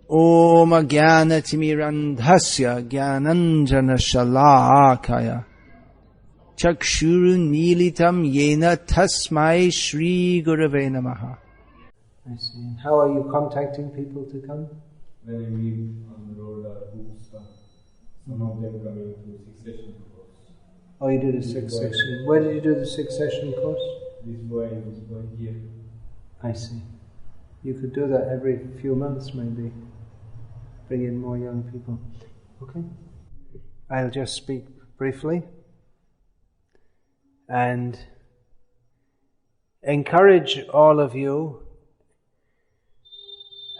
Om Jnana Timirandhasya Jnananjana Shalakaya Chakshurun Militam Yena Tasmai Shri Gurave Namaha. I see. How are you contacting people to come? When I meet on the road groups, some of them coming to 6 session course. Oh, you did a 6 session. Where did you do the 6 session course? This boy here. I see. You could do that every few months maybe. Bring in more young people. Okay. I'll just speak briefly and encourage all of you,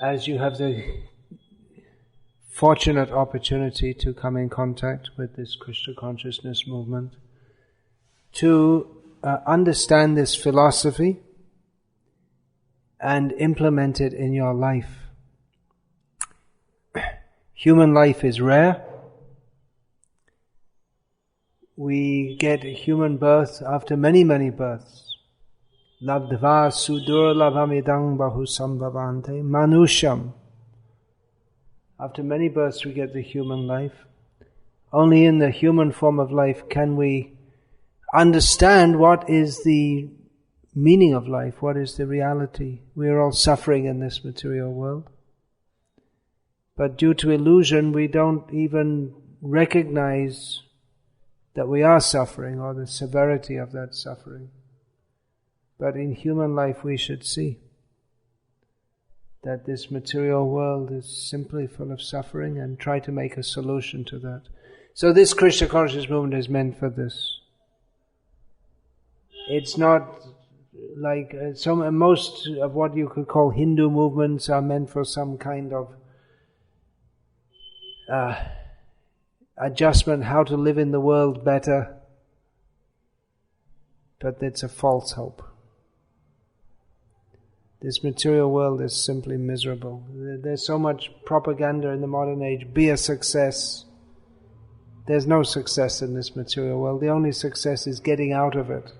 as you have the fortunate opportunity to come in contact with this Krishna consciousness movement, to understand this philosophy and implement it in your life. Human life is rare. We get a human birth after many, many births. Labdva sudurlabhamidang bahusambhavante manusham. After many births we get the human life. Only in the human form of life can we understand what is the meaning of life, what is the reality. We are all suffering in this material world. But due to illusion, we don't even recognize that we are suffering or the severity of that suffering. But in human life we should see that this material world is simply full of suffering and try to make a solution to that. So this Krishna consciousness movement is meant for this. It's not like most of what you could call Hindu movements are meant for some kind of adjustment, how to live in the world better. But it's a false hope. This material world is simply miserable. There's so much propaganda in the modern age. Be a success. There's no success in this material world. The only success is getting out of it.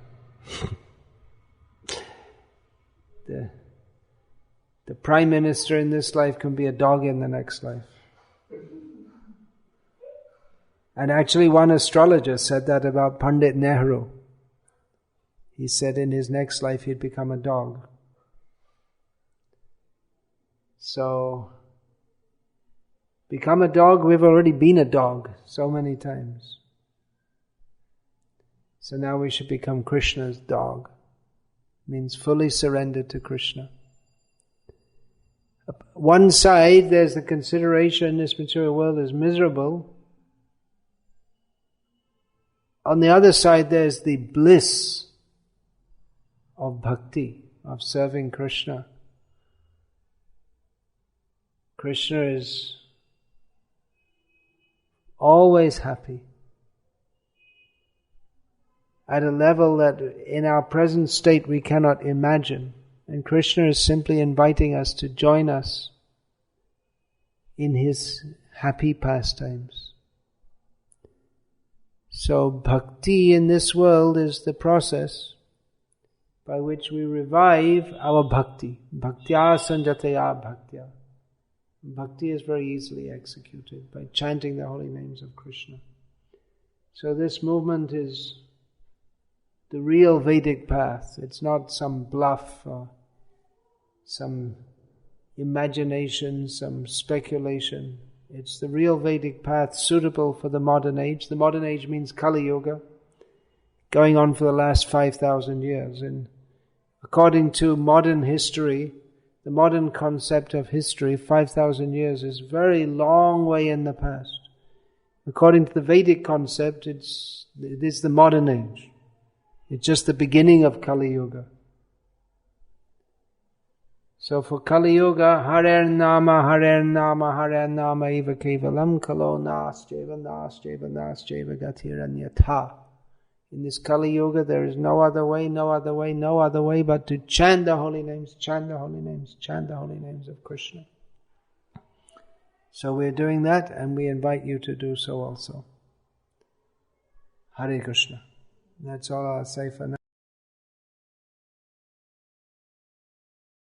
The Prime Minister in this life can be a dog in the next life. And actually one astrologer said that about Pandit Nehru. He said in his next life he'd become a dog. So, become a dog, we've already been a dog so many times. So now we should become Krishna's dog. Means fully surrendered to Krishna. One side, there's the consideration this material world is miserable. On the other side, there's the bliss of bhakti, of serving Krishna. Krishna is always happy at a level that in our present state we cannot imagine. And Krishna is simply inviting us to join us in His happy pastimes. So bhakti in this world is the process by which we revive our bhakti. Bhaktya sanjataya bhaktya. Bhakti is very easily executed by chanting the holy names of Krishna. So this movement is the real Vedic path. It's not some bluff or some imagination, some speculation. It's the real Vedic path suitable for the modern age. The modern age means Kali Yuga, going on for the last 5,000 years. And according to modern history, the modern concept of history, 5,000 years is a very long way in the past. According to the Vedic concept, it is the modern age. It's just the beginning of Kali Yuga. So for Kali Yuga, Harer Nama, Harer Nama, Harer Nama eva kevalam kalo nascheva nascheva nascheva gatiranyatha. In this Kali Yuga, there is no other way, no other way, no other way but to chant the holy names, chant the holy names, chant the holy names of Krishna. So we're doing that, and we invite you to do so also. Hare Krishna. That's all I'll say for now.